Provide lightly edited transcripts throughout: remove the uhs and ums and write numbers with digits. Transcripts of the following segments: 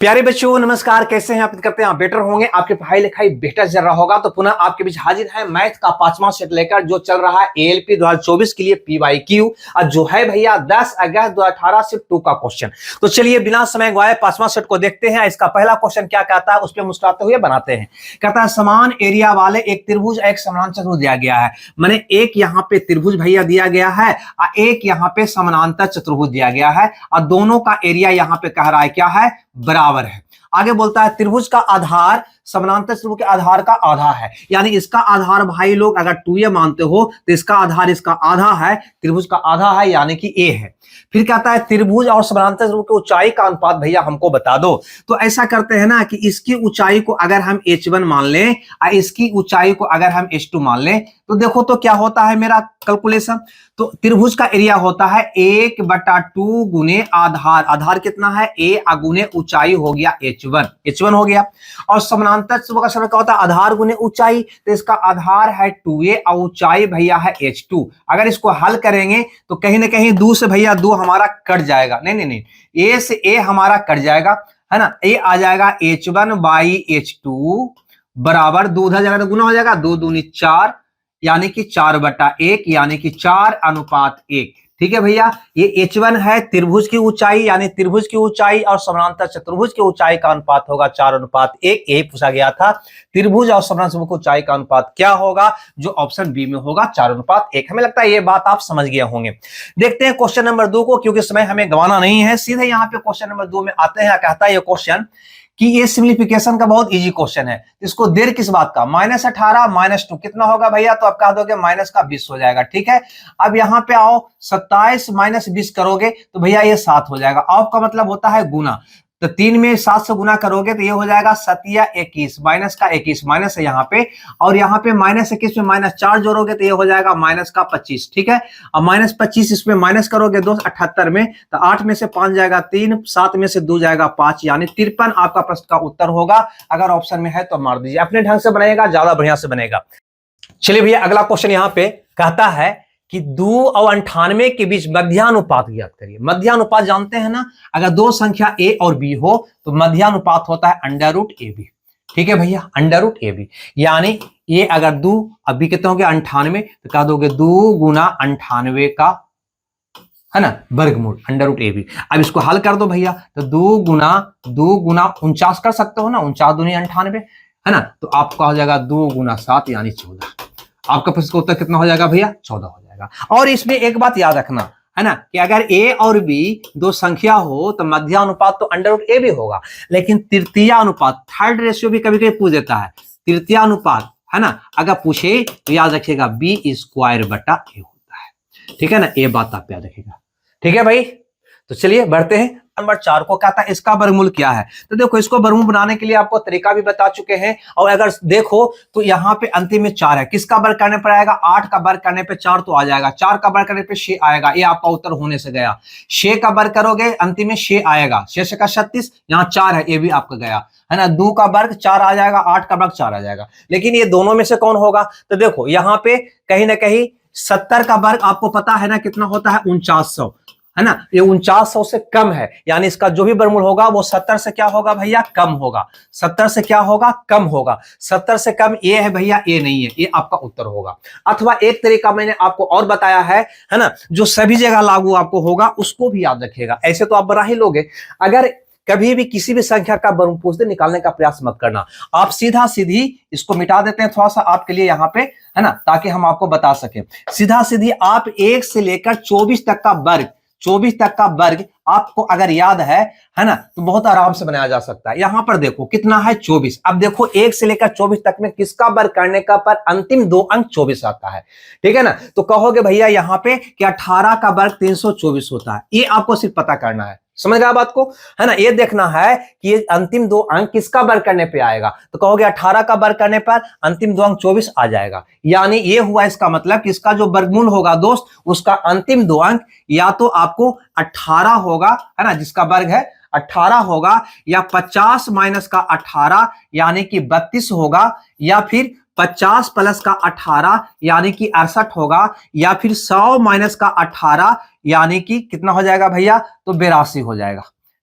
प्यारे बच्चों नमस्कार, कैसे हैं आप? करते हैं आप बेटर होंगे, आपकी पढ़ाई लिखाई बेहतर चल रहा होगा। तो पुनः आपके बीच हाजिर है मैथ का 5वां सेट लेकर, जो चल रहा है एएलपी 2024 के लिए पीवाईक्यू, और जो है भैया 10 अगस्त 2018 शिफ्ट 2 का क्वेश्चन। तो चलिए बिना समय गवाए 5वां सेट को देखते हैं। इसका पहला क्वेश्चन क्या कहता है, उस पर मुस्कुराते हुए बनाते हैं। कहता है समान एरिया वाले एक त्रिभुज एक समानांतर चतुर्भुज दिया गया है। मैंने एक यहाँ पे त्रिभुज भैया दिया गया है और एक यहाँ पे समानांतर चतुर्भुज दिया गया है, और दोनों का एरिया यहाँ पे कह रहा है क्या है, बराबर है। आगे बोलता है त्रिभुज का आधार समानांतर चतुर्भुज के आधार का आधा है, यानी इसका आधार भाई लोग अगर 2a मानते हो तो इसका आधार इसका आधा है, त्रिभुज का आधा है यानी कि a है। फिर कहता है त्रिभुज और समानांतर चतुर्भुज की ऊंचाई का अनुपात भैया हमको बता दो। तो ऐसा करते हैं ना कि इसकी ऊंचाई को अगर हम h1 मान लें और इसकी ऊंचाई को अगर हम h2 मान लें, तो देखो तो क्या होता है मेरा कैलकुलेशन। तो त्रिभुज का एरिया होता है 1/2 गुने आधार, आधार कितना है a, गुने ऊंचाई हो गया h1 हो गया। और समानांतर चतुर्भुज का समीकरण क्या होता है, आधार गुने ऊंचाई, तो इसका आधार है 2a और ऊंचाई भैया है h2। अगर इसको हल करेंगे तो कहीं ना कहीं 2 से भैया 2 हमारा कट जाएगा, नहीं a से a हमारा कट जाएगा, है ना। a आ जाएगा h1/h2 बराबर 2 उधर जाएगा तो गुना हो जाएगा, 2 दूनी 4 यानी कि 4/1 यानी कि 4:1। ठीक है भैया, ये h1 है त्रिभुज की ऊंचाई, यानी त्रिभुज की ऊंचाई और समानांतर चतुर्भुज की ऊंचाई का अनुपात होगा 4:1। यही पूछा गया था, त्रिभुज और समानांतर की ऊंचाई का अनुपात क्या होगा, जो ऑप्शन बी में होगा 4:1। हमें लगता है ये बात आप समझ गए होंगे। देखते हैं क्वेश्चन नंबर 2 को, क्योंकि समय हमें गंवाना नहीं है। सीधे यहाँ पे क्वेश्चन नंबर 2 में आते हैं। कहता है ये क्वेश्चन कि ये सिंप्लीफिकेशन का बहुत इजी क्वेश्चन है। इसको देर किस बात का, -18 -2 कितना होगा भैया, तो आप कह दोगे माइनस का 20 हो जाएगा। ठीक है, अब यहाँ पे आओ 27 - 20 करोगे तो भैया ये 7 हो जाएगा। ऑफ का मतलब होता है गुना, तो 3 में 7 से गुना करोगे तो ये हो जाएगा 7×21, माइनस का 21 माइनस है यहाँ पे, और यहाँ पे -21 में -4 जोड़ोगे तो ये हो जाएगा -25। ठीक है, और -25 इसमें माइनस करोगे 2 78 में, तो 8 में से 5 जाएगा 3, 7 में से 2 जाएगा 5, यानी 53 आपका प्रश्न का उत्तर होगा। अगर ऑप्शन में है तो मार दीजिए, अपने ढंग से बनेगा, ज्यादा बढ़िया से बनेगा। चलिए भैया अगला क्वेश्चन यहाँ पे कहता है कि 2 और 98 के बीच मध्यानुपात ज्ञात करिए। मध्यानुपात जानते हैं ना, अगर दो संख्या a और b हो तो मध्यानुपात होता है √ab। ठीक है भैया, √ab, यानी ये अगर 2 अब b कितने हो गए 98, तो कह दोगे 2 गुना 98 का, है ना, वर्गमूल √ab। अब इसको हल कर दो भैया, तो 2 गुना 49 कर सकते हो ना, 49 दूनी 98, है ना। तो आपका हो जाएगा 2 गुना 7 यानी 14। आपका प्रश्न का उत्तर कितना हो जाएगा भैया, 14 हो जाएगा। और इसमें एक बात याद रखना, है ना, कि अगर a और b दो संख्या हो तो मध्यानुपात तो √ab होगा, लेकिन तृतीय अनुपात, थर्ड रेशियो भी कभी कभी पूछ देता है, तृतीय अनुपात, है ना, अगर पूछे तो याद रखिएगा b² बटा a होता है। ठीक है ना, ये बात आप याद रखिएगा। ठीक है भाई, तो चलिए बढ़ते हैं। नंबर 4 को कहता है इसका वर्गमूल क्या है। तो देखो, इसको वर्गमूल बनाने के लिए आपको तरीका भी बता चुके हैं, और अगर देखो तो यहाँ पे अंतिम में 4 है, किसका वर्ग करने पर आएगा, 8 का वर्ग करने पे 4 तो आ जाएगा, 4 का वर्ग करने पे 6 आएगा, ये आपका उत्तर होने से गया। 6 का वर्ग करोगे अंतिम में 6 आएगा, 6 का 36, यहाँ 4 है, ये भी आपका गया, है ना। 2 का वर्ग 4 आ जाएगा, 8 का वर्ग 4 आ जाएगा, लेकिन ये दोनों में से कौन होगा। तो देखो यहाँ पे कहीं ना कहीं 70 का वर्ग आपको पता है ना कितना होता है, 4900, है ना, ये 4900 से कम है, यानी इसका जो भी वर्गमूल होगा वो 70 से क्या होगा भैया, कम होगा। 70 से क्या होगा, कम होगा। 70 से कम ये है भैया, ये नहीं है, ये आपका उत्तर होगा। अथवा एक तरीका मैंने आपको और बताया है ना, जो सभी जगह लागू आपको होगा, उसको भी याद रखिएगा। ऐसे तो आप बना ही लोगे। अगर कभी भी किसी भी संख्या का वर्गमूल पूछते निकालने का प्रयास मत करना, आप सीधा सीधी इसको मिटा देते हैं, थोड़ा सा आपके लिए यहाँ पे, है ना, ताकि हम आपको बता सके। सीधा सीधी आप 1 से लेकर 24 तक का वर्ग, 24 तक का वर्ग आपको अगर याद है ना, तो बहुत आराम से बनाया जा सकता है। यहां पर देखो कितना है, 24। अब देखो 1 से लेकर 24 तक में किसका वर्ग करने का पर अंतिम 2 अंक 24 आता है। ठीक है ना, तो कहोगे भैया यहाँ पे कि 18 का वर्ग 324 होता है। ये आपको सिर्फ पता करना है, समझ गया बात को, है ना। ये देखना है कि ये अंतिम 2 अंक किसका वर्ग करने पे आएगा, तो कहोगे 18 का वर्ग करने पर अंतिम 2 अंक 24 आ जाएगा, यानी ये हुआ इसका मतलब कि इसका जो वर्गमूल होगा दोस्त, उसका अंतिम 2 अंक या तो आपको 18 होगा, है ना, जिसका वर्ग है 18 होगा, या 50 माइनस का 18 यानी कि 32 होगा, या फिर 50 प्लस का 18 यानी कि 68 होगा, या फिर 100 माइनस का 18 यानी कि कितना हो जाएगा भैया, तो 82 हो जाएगा।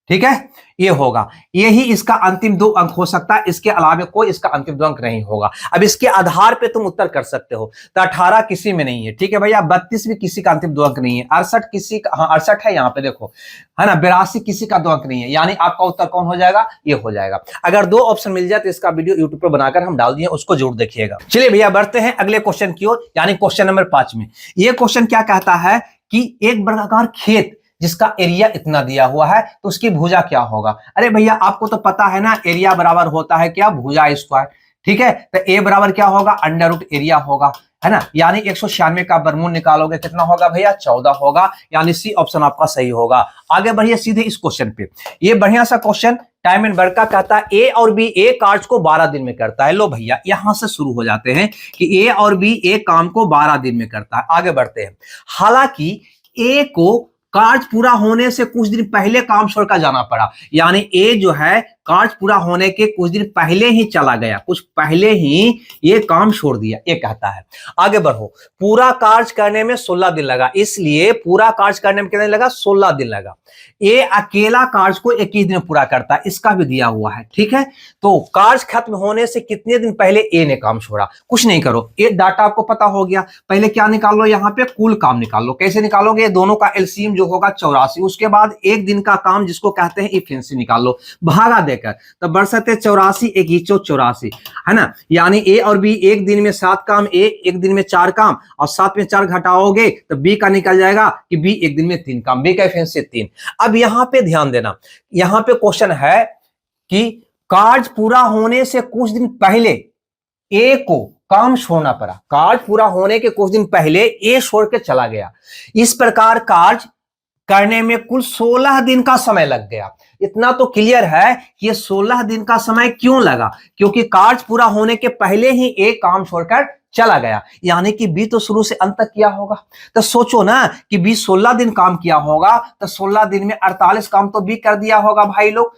ठीक है, ये होगा, यही इसका अंतिम 2 अंक हो सकता है, इसके अलावा कोई इसका अंतिम 2 अंक नहीं होगा। अब इसके आधार पे तुम उत्तर कर सकते हो। तो 18 किसी में नहीं है, ठीक है भैया, 32 भी किसी का अंतिम 2 अंक नहीं है, 68 किसी का, हाँ 68 है यहाँ पे देखो, है ना, 82 किसी का 2 अंक नहीं है, यानी आपका उत्तर कौन हो जाएगा, ये हो जाएगा। अगर 2 ऑप्शन मिल जाए तो इसका वीडियो यूट्यूब पर बनाकर हम डाल दिए, उसको जरूर देखिएगा। चलिए भैया बढ़ते हैं अगले क्वेश्चन की ओर, यानी क्वेश्चन नंबर 5 में। ये क्वेश्चन क्या कहता है कि एक वर्गाकार खेत जिसका एरिया इतना दिया हुआ है तो उसकी भुजा क्या होगा। अरे भैया आपको तो पता है ना, एरिया बराबर होता है क्या, भुजा स्क्वायर, ठीक है। तो ए बराबर क्या होगा, अंडर रूट एरिया होगा, है ना, यानी 196 का वर्गमूल निकालोगे कितना होगा भैया, 14 होगा, यानी सी ऑप्शन आपका सही होगा। आगे बढ़िए सीधे इस क्वेश्चन पे, ये बढ़िया सा क्वेश्चन टाइम एंड वर्क का कहता है ए और बी ए कार्य को 12 दिन में करता है। लो भैया यहां से शुरू हो जाते हैं कि ए और बी एक काम को 12 दिन में करता है। आगे बढ़ते हैं, हालांकि ए को कार्य पूरा होने से कुछ दिन पहले काम छोड़कर जाना पड़ा, यानी ए जो है कार्य पूरा होने के कुछ दिन पहले ही चला गया, कुछ पहले ही ये काम छोड़ दिया, ये कहता है। आगे बढ़ो, पूरा कार्य करने में 16 दिन लगा, इसलिए पूरा कार्य करने में कितने लगा, 16 दिन लगा। ये अकेला कार्य को 21 दिन में पूरा करता है, इसका भी दिया हुआ है, ठीक है। तो कार्य खत्म होने से कितने दिन पहले ए ने काम छोड़ा, कुछ नहीं करो, ये डाटा आपको पता हो गया। पहले क्या निकाल लो, यहाँ पे कुल काम निकाल लो। कैसे निकालोगे, दोनों का एलसीएम जो होगा 84, उसके बाद एक दिन का काम जिसको कहते हैं इफिशिएंसी निकाल लो, भागा देकर। तो बरसते 84 एक 84, है ना, यानी ए और बी एक दिन में 7 काम, ए एक दिन में 4 काम, और 7 में 4 घटाओगे तो बी का निकल जाएगा कि बी एक दिन में 3 काम, बी का इफिशिएंसी 3। अब यहां पे ध्यान देना, यहां पे क्वेश्चन है कि कार्य पूरा होने से कुछ दिन पहले ए को काम छोड़ना पड़ा, कार्य पूरा होने के कुछ दिन पहले ए छोड़ के चला गया। इस प्रकार कार्य करने में कुल 16 दिन का समय लग गया। इतना तो क्लियर है कि ये 16 दिन का समय क्यों लगा, क्योंकि कार्य पूरा होने के पहले ही ए काम छोड़कर चला गया, यानी कि बी तो शुरू से अंत तक किया होगा। तो सोचो ना कि बी 16 दिन काम किया होगा, तो 16 दिन में 48 काम तो बी कर दिया होगा भाई लोग।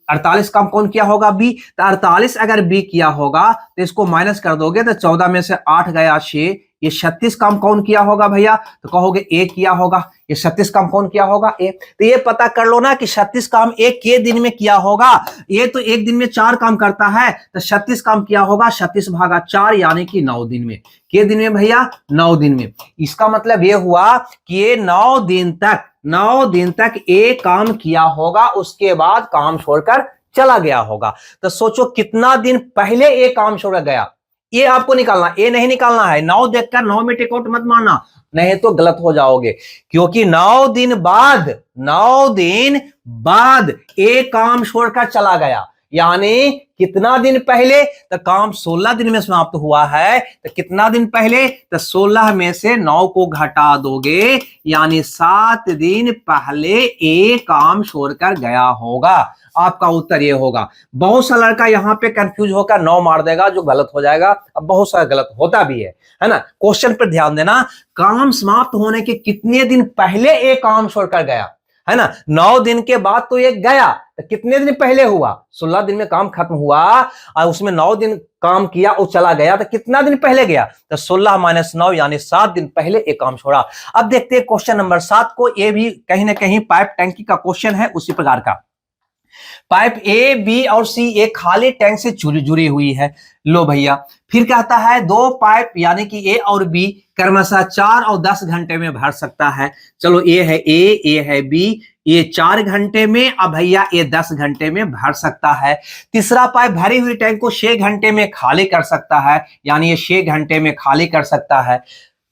48 काम कौन किया होगा, बी। तो 48 अगर बी किया होगा तो इसको माइनस कर दोगे तो 14 में से 8 गया 6, ये 36 काम कौन किया होगा भैया, तो कहोगे ए किया होगा। ये 36 काम कौन किया होगा, ए। तो ये पता कर लो ना कि 36 काम ए के दिन में किया होगा। ये तो एक दिन में 4 काम करता है, तो 36 काम किया होगा 36 भागा 4, यानी कि 9 दिन में। के दिन में भैया, 9 दिन में। इसका मतलब ये हुआ कि ये 9 दिन तक ए काम किया होगा, उसके बाद काम छोड़कर चला गया होगा। तो सोचो कितना दिन पहले ए काम छोड़ गया, ये आपको निकालना, ये नहीं निकालना है। 9 देखकर 9 में टेक आउट मत मारना, नहीं तो गलत हो जाओगे, क्योंकि 9 दिन बाद एक काम छोड़कर चला गया, यानी कितना दिन पहले, तो काम 16 दिन में समाप्त हुआ है, तो कितना दिन पहले, तो 16 में से 9 को घटा दोगे, यानी 7 दिन पहले एक काम छोड़कर गया होगा। आपका उत्तर ये होगा। बहुत सा लड़का यहाँ पे कंफ्यूज होकर 9 मार देगा, जो गलत हो जाएगा। अब बहुत सारा गलत होता भी है ना। क्वेश्चन पर ध्यान देना, काम समाप्त होने के कितने दिन पहले एक काम छोड़कर गया, है ना। 9 दिन के बाद तो ये गया, तो कितने दिन पहले हुआ, 16 दिन में काम खत्म हुआ और उसमें 9 दिन काम किया और चला गया, तो कितना दिन पहले गया, तो 16 - 9 यानी 7 दिन पहले एक काम छोड़ा। अब देखते हैं क्वेश्चन नंबर 7 को। ये भी कहीं ना कहीं पाइप टैंकी का क्वेश्चन है, उसी प्रकार का। पाइप ए, बी और सी एक खाली टैंक से जुड़ी हुई है। लो भैया, फिर कहता है 2 पाइप यानी कि ए और बी क्रमशः 4 और 10 घंटे में भर सकता है। चलो ए है ए है बी, ये 4 घंटे में, अब भैया ये 10 घंटे में भर सकता है। तीसरा पाइप भरी हुई टैंक को 6 घंटे में खाली कर सकता है, यानी ये 6 घंटे में खाली कर सकता है।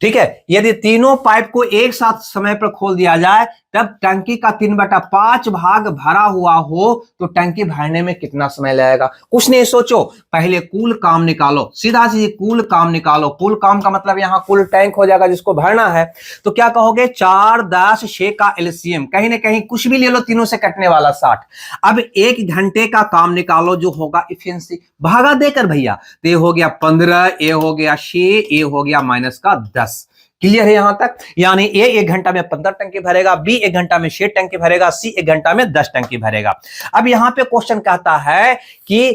ठीक है, यदि तीनों पाइप को एक साथ समय पर खोल दिया जाए तब टंकी का 3/5 भाग भरा हुआ हो तो टंकी भरने में कितना समय लगेगा। कुछ नहीं सोचो, पहले कुल काम निकालो, सीधा सीधी कुल काम निकालो। कुल काम का मतलब यहाँ कुल टैंक हो जाएगा जिसको भरना है। तो क्या कहोगे, 4, 10, 6 का एलसीएम, कहीं ना कहीं कुछ भी ले लो, तीनों से कटने वाला 60। अब 1 घंटे का काम निकालो जो होगा इफिशिएंसी, भागा देकर भैया। तो ये हो गया 15, ए हो गया 6, ए हो गया -10। क्लियर है यहां तक। यानी ए 1 घंटा में 15 टंकी भरेगा, बी 1 घंटा में 6 टंकी भरेगा, सी 1 घंटा में 10 टंकी भरेगा। अब यहां पे क्वेश्चन कहता है कि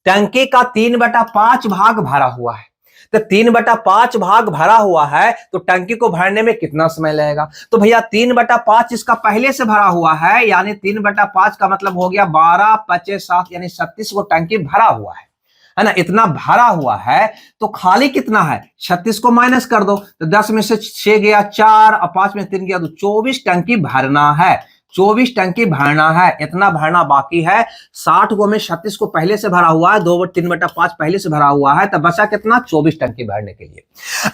टंकी का 3/5 भाग भरा हुआ है। तो 3/5 भाग भरा हुआ है तो टंकी को भरने में कितना समय लगेगा? तो भैया 3/5 इसका पहले से भरा हुआ है, यानी 3/5 का मतलब हो गया 12 25 7 यानी 36 को टंकी भरा हुआ है ना। इतना भरा हुआ है तो खाली कितना है? 36 को माइनस कर दो तो 10 में से 6 गया 4 और 5 में 3 गया तो 24 टंकी भरना है। 24 टंकी भरना है, इतना भरना बाकी है। 60 को में 36 को पहले से भरा हुआ है, 3/5 पहले से भरा हुआ है, तब बचा कितना? 24 टंकी भरने के लिए।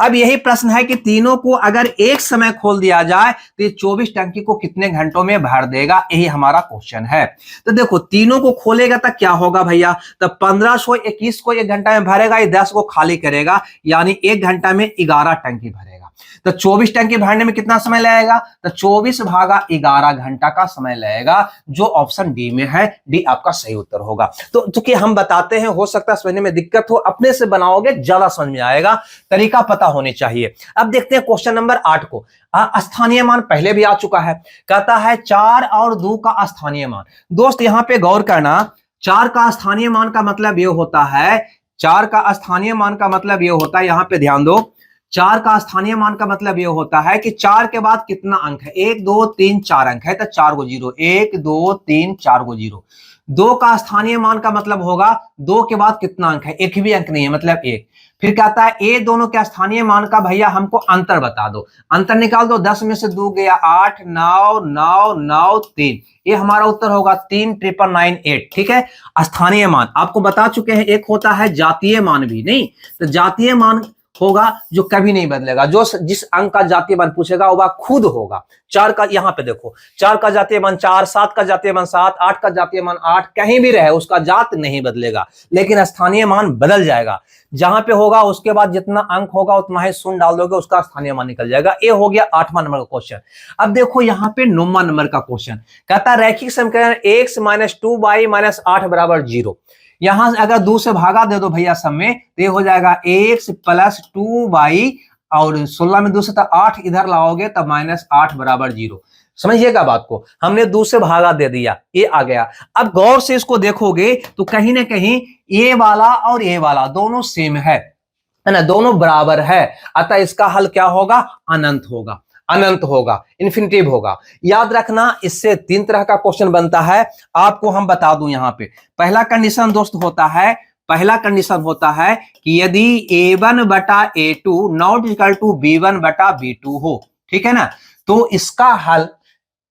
अब यही प्रश्न है कि तीनों को अगर एक समय खोल दिया जाए तो ये 24 टंकी को कितने घंटों में भर देगा, यही हमारा क्वेश्चन है। तो देखो तीनों को खोलेगा तो क्या होगा भैया? तब 1521 को 1 घंटा में भरेगा, ये 10 को खाली करेगा, यानी 1 घंटा में 11 टंकी भरेगा। तो 24 टंकी भरने में कितना समय लगेगा? तो 24 भागा 11 घंटा का समय लगेगा, जो ऑप्शन डी में है। डी आपका सही उत्तर होगा। तो चूंकि हम बताते हैं, हो सकता है समझने में दिक्कत हो, अपने से बनाओगे ज्यादा समझ में आएगा, तरीका पता होनी चाहिए। अब देखते हैं क्वेश्चन नंबर 8 को। स्थानीय मान पहले भी आ चुका है, कहता है 4 और 2 का स्थानीय मान। दोस्त यहां पे गौर करना, 4 का स्थानीय मान का मतलब यह होता है, 4 का स्थानीय मान का मतलब यह होता है, यहां पे ध्यान दो, 4 का स्थानीय मान का मतलब यह होता है कि 4 के बाद कितना अंक है? 1 2 3 4 अंक है, तो 4 को 0, 1 2 3 4 को 0। 2 का स्थानीय मान का मतलब होगा 2 के बाद कितना अंक है? एक भी अंक नहीं है, मतलब 1। फिर कहता है ये दोनों के स्थानीय मान का भैया हमको अंतर बता दो, अंतर निकाल दो। 10 में से 2 गया 8, 9 9 9 3, ये हमारा उत्तर होगा 3,998। ठीक है, स्थानीय मान आपको बता चुके हैं। एक होता है जातीय मान भी, नहीं तो जातीय मान होगा जो कभी नहीं बदलेगा, जो जिस अंक का जातीय मान पूछेगा वह खुद होगा। 4 का यहां पे देखो, 4 का जातीय मान 4, 7 का जातीय मान 7, 8 का जातीय मान 8, कहीं भी रहे उसका जात नहीं बदलेगा, लेकिन स्थानीय मान बदल जाएगा। जहां पे होगा उसके बाद जितना अंक होगा उतना ही शून्य डाल दोगे, उसका स्थानीय मान निकल जाएगा। ये हो गया 8वां नंबर का क्वेश्चन। अब देखो यहाँ पे 9वां नंबर का क्वेश्चन, कहता है रैखिक समीकरण x - 2y - 8 बराबर 0। यहां अगर 2 से भागा दे दो भैया सब में, तो ये हो जाएगा x + 2y, और 16 में 2 से तो 8 इधर लाओगे तब -8 बराबर 0। समझिएगा बात को, हमने 2 से भागा दे दिया, ये आ गया। अब गौर से इसको देखोगे तो कहीं ना कहीं ये वाला और ये वाला दोनों सेम है ना, दोनों बराबर है, अतः इसका हल क्या होगा? अनंत होगा, अनंत होगा, इन्फिनिटिव होगा। याद रखना, इससे 3 तरह का क्वेश्चन बनता है, आपको हम बता दूं। यहां पे पहला कंडीशन दोस्त होता है, पहला कंडीशन होता है कि यदि a1 बटा a2 not equal to b1 बटा b2 हो, ठीक है ना, तो इसका हल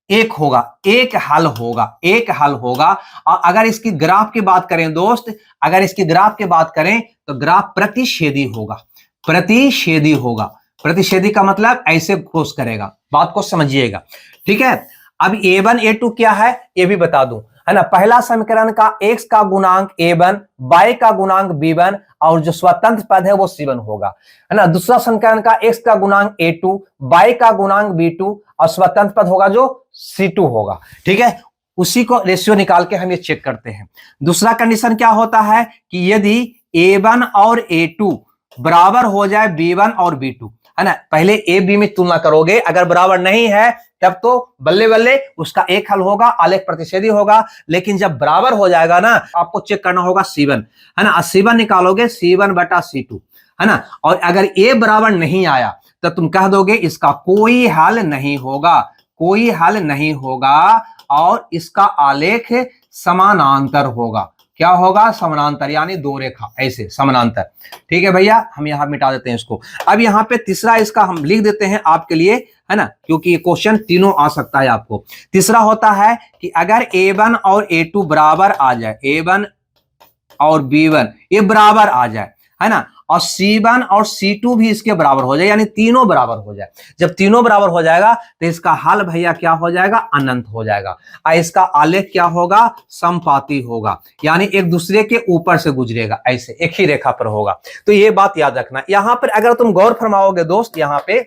एक होगा, एक हल होगा, एक हल होगा। और अगर इसकी ग्राफ की बात करें दोस्त, अगर इसकी ग्राफ की बात करें तो ग्राफ प्रतिच्छेदी होगा, प्रतिच्छेदी होगा। प्रतिच्छेदी का मतलब ऐसे क्रॉस करेगा, बात को समझिएगा, ठीक है। अब a1 a2 क्या है ये भी बता दूं, है ना। पहला समीकरण का x का गुणांक a1, y का गुणांक b1 और जो स्वतंत्र पद है वो c1 होगा, है ना। दूसरा समीकरण का x का गुणांक a2, y का गुणांक b2 और स्वतंत्र पद होगा जो c2 होगा, ठीक है। उसी को रेशियो निकाल के हम ये चेक करते हैं। दूसरा कंडीशन क्या होता है कि यदि a1 और a2 बराबर हो जाए b1 और b2, है ना। पहले ए बी में तुलना करोगे, अगर बराबर नहीं है तब तो बल्ले बल्ले उसका एक हल होगा, आलेख प्रतिच्छेदी होगा। लेकिन जब बराबर हो जाएगा ना, आपको चेक करना होगा c1, है ना। c1 निकालोगे c1 बटा c2, है ना। और अगर ए बराबर नहीं आया तो तुम कह दोगे इसका कोई हल नहीं होगा, कोई हल नहीं होगा, और इसका आलेख समानांतर होगा। क्या होगा? समानांतर, यानी दो रेखा ऐसे समानांतर। ठीक है भैया, हम यहां मिटा देते हैं इसको। अब यहाँ पे तीसरा इसका हम लिख देते हैं आपके लिए, है ना, क्योंकि ये क्वेश्चन तीनों आ सकता है आपको। तीसरा होता है कि अगर a1 और a2 बराबर आ जाए, a1 और b1 ये बराबर आ जाए, है ना, और c1 और c2 भी इसके बराबर हो जाए, यानी तीनों बराबर हो जाए। जब तीनों बराबर हो जाएगा तो इसका हल भैया क्या हो जाएगा? अनंत हो जाएगा। और इसका आलेख क्या होगा? समपाती होगा, यानी एक दूसरे के ऊपर से गुजरेगा, ऐसे एक ही रेखा पर होगा। तो ये बात याद रखना। यहां पर अगर तुम गौर फरमाओगे दोस्त, यहाँ पे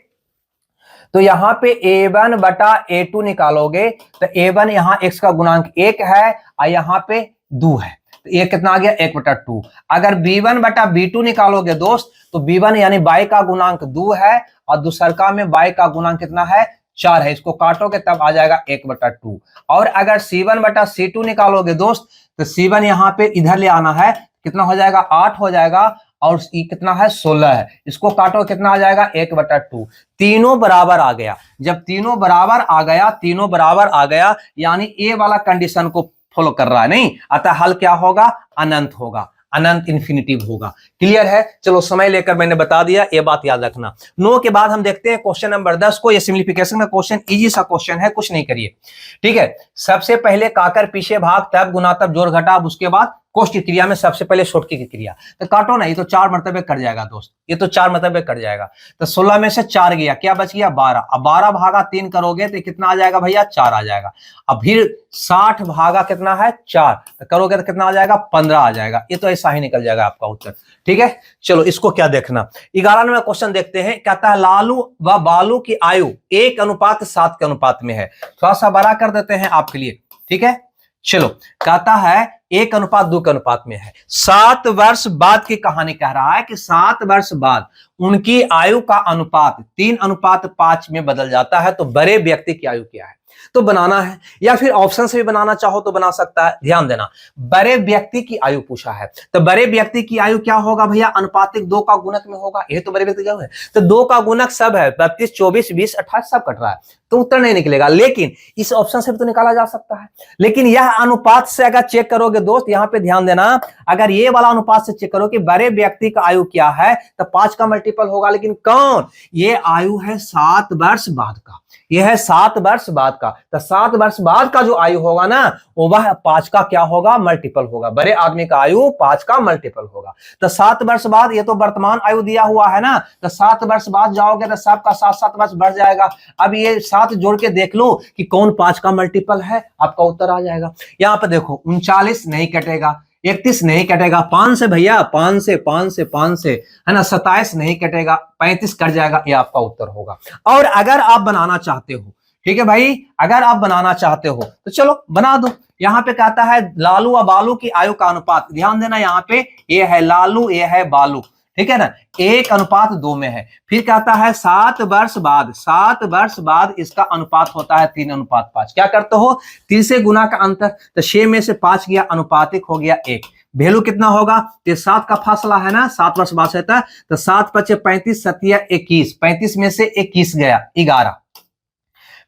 तो यहाँ पे a1 बटा a2 निकालोगे तो a1 यहाँ x का गुणांक 1 है और यहाँ पे 2 है, तो ये कितना आ गया? 1/2। अगर b1 बटा b2 निकालोगे दोस्त तो b1 यानी y का गुणांक 2 है और दूसरका में y का गुणांक कितना है? 4 है। इसको काटोगे तब आ जाएगा 1/2। और अगर c1 बटा c2 निकालोगे दोस्त तो c1 यहाँ पे इधर ले आना है, कितना हो जाएगा? 8 हो जाएगा, और ये कितना है 16 है, इसको काटो कितना आ जाएगा 1/2, तीनों बराबर आ गया। जब तीनों बराबर आ गया, तीनों बराबर आ गया यानी ए वाला कंडीशन को फॉलो कर रहा है, नहीं, अतः हल क्या होगा, अनंत होगा, अनंत इंफिनिटिव होगा। क्लियर है? चलो समय लेकर मैंने बता दिया, ये बात याद रखना। 9 के बाद हम देखते हैं क्वेश्चन नंबर 10 को। ये सिंप्लीफिकेशन का क्वेश्चन, इजी सा क्वेश्चन है, कुछ नहीं करिए, ठीक है। सबसे पहले काकर पीछे भाग, तब गुना, तब जोड़ घटा, उसके बाद कोष्ट की क्रिया में सबसे पहले छोटकी की क्रिया। तो काटो ना, ये तो 4 मरतबे कट जाएगा दोस्त, ये तो 4 मरतबे कट जाएगा। तो 16 में से 4 गया, क्या बच गया 12। अब 12 भागा 3 करोगे तो कितना आ जाएगा भैया 4 आ जाएगा। अब फिर 60 भागा कितना है 4, तो करोगे तो कितना आ जाएगा 15 आ जाएगा। ये तो ऐसा ही निकल जाएगा आपका उत्तर, ठीक है। चलो इसको क्या देखना, 11वां क्वेश्चन देखते हैं। कहता है लालू व बालू की आयु 1:7 के अनुपात में है। थोड़ा सा बड़ा कर देते हैं आपके लिए, ठीक है। चलो कहता है 1:2 के अनुपात में है। 7 वर्ष बाद की कहानी कह रहा है कि 7 वर्ष बाद उनकी आयु का अनुपात 3:5 में बदल जाता है। तो बड़े व्यक्ति की आयु क्या है, तो बनाना है, या फिर ऑप्शन से भी बनाना चाहो तो बना सकता है। ध्यान देना, बड़े व्यक्ति की आयु पूछा है, तो बड़े व्यक्ति की आयु क्या होगा भैया, अनुपातिक 2 का गुणक में होगा। ये तो बड़े व्यक्ति क्या है, तो 2 का गुणक सब है, 32, 24, 20, 28 सब कट रहा है, तो उत्तर नहीं निकलेगा। लेकिन इस ऑप्शन से भी तो निकाला जा सकता है। लेकिन यह अनुपात से अगर चेक करोगे दोस्त, यहां पे ध्यान देना, अगर ये वाला अनुपात से चेक करो कि बड़े व्यक्ति का आयु क्या है, तो 5 का मल्टीपल होगा। लेकिन कौन, ये आयु है 7 वर्ष बाद का, यह है 7 वर्ष बाद का। तो 7 वर्ष बाद का जो आयु होगा ना, वो वह 5 का क्या होगा, मल्टीपल होगा। बड़े आदमी का आयु 5 का मल्टीपल होगा। तो 7 वर्ष बाद, ये तो वर्तमान आयु दिया हुआ है ना, तो 7 वर्ष बाद जाओगे तो सबका 7 वर्ष बढ़ जाएगा। अब ये 7 जोड़ के देख लो कि कौन 5 का मल्टीपल है, आपका उत्तर आ जाएगा। यहां पर देखो 39 नहीं कटेगा, 31 नहीं कटेगा, 5 से भैया, 5 से है ना, 27 नहीं कटेगा, 35 कट जाएगा, ये आपका उत्तर होगा। और अगर आप बनाना चाहते हो, ठीक है भाई, अगर आप बनाना चाहते हो तो चलो बना दो। यहां पे कहता है लालू और बालू की आयु का अनुपात, ध्यान देना, यहां पे ये है लालू, ये है बालू, ठीक है ना, 1:2 में है। फिर कहता है 7 वर्ष बाद, 7 वर्ष बाद इसका अनुपात होता है 3:5। क्या करते हो, 3 से गुना का अंतर, तो 6 में से 5 गया, अनुपातिक हो गया 1। वैल्यू कितना होगा, तो 7 का फासला है ना, 7 वर्ष बाद रहता है, तो 7 × 5 = 35, 7 × 21, 35 में से 21 गया 11,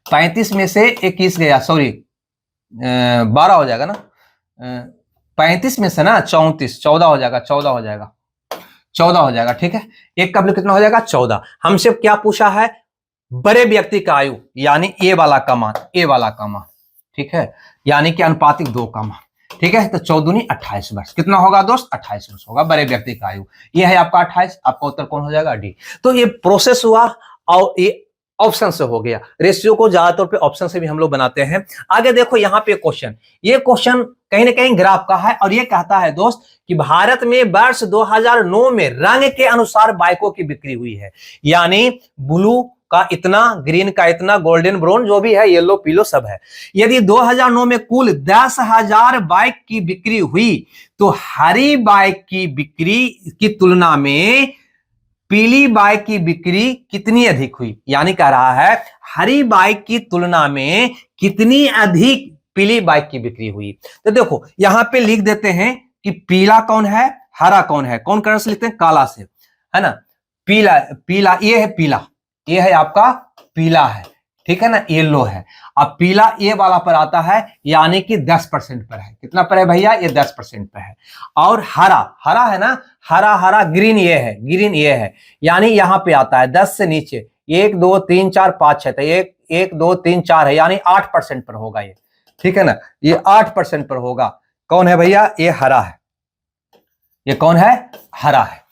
35 में से 21 गया, सॉरी 12 हो जाएगा ना, 35 में से ना 34, 14 हो जाएगा, 14 हो जाएगा, 14 हो जाएगा, ठीक है। एक का कितना हो जाएगा 14। हमसे क्या पूछा है, बड़े व्यक्ति का आयु, यानी ए वाला का मान, ए वाला का मान, ठीक है, यानी कि अनुपातिक 2 का मान, ठीक है। तो 14 दूनी 28 वर्ष, कितना होगा दोस्त, 28 वर्ष होगा बड़े व्यक्ति का आयु। ये है आपका 28, आपका उत्तर कौन हो जाएगा, डी। तो ये प्रोसेस हुआ और ये ऑप्शन से हो गया। रेशियो को ज्यादातर पे ऑप्शन से भी हम लोग बनाते हैं। आगे देखो यहाँ पे क्वेश्चन, ये क्वेश्चन कहीं ना कहीं ग्राफ का है, और ये कहता है दोस्त कि भारत में वर्ष 2009 में रंग के अनुसार बाइकों की बिक्री हुई है, यानी ब्लू का इतना, ग्रीन का इतना, गोल्डन ब्राउन जो भी है, येलो पीलो सब है। यदि 2009 में कुल 10,000 बाइक की बिक्री हुई, तो हरी बाइक की बिक्री की तुलना में पीली बाइक की बिक्री कितनी अधिक हुई, यानी कह रहा है हरी बाइक की तुलना में कितनी अधिक पीली बाइक की बिक्री हुई। तो देखो यहां पे लिख देते हैं कि पीला कौन है, हरा कौन है, कौन कलर से लिखते हैं, काला से, है ना, पीला, पीला ये है, पीला ये है आपका पीला है, ठीक है ना, येलो है। अब पीला ये वाला पर आता है, यानी कि 10% पर है। कितना पर है भैया, ये 10% पर है। और हरा, हरा है ना, हरा हरा, ग्रीन ये है, ग्रीन ये है, यानी यहां पे आता है 10 से नीचे, 1 2 3 4 5 6, तो 1 2 3 4 है, यानी 8% पर होगा ये, ठीक है ना, ये 8% पर होगा। कौन है भैया, ये हरा है, ये कौन है, हरा है।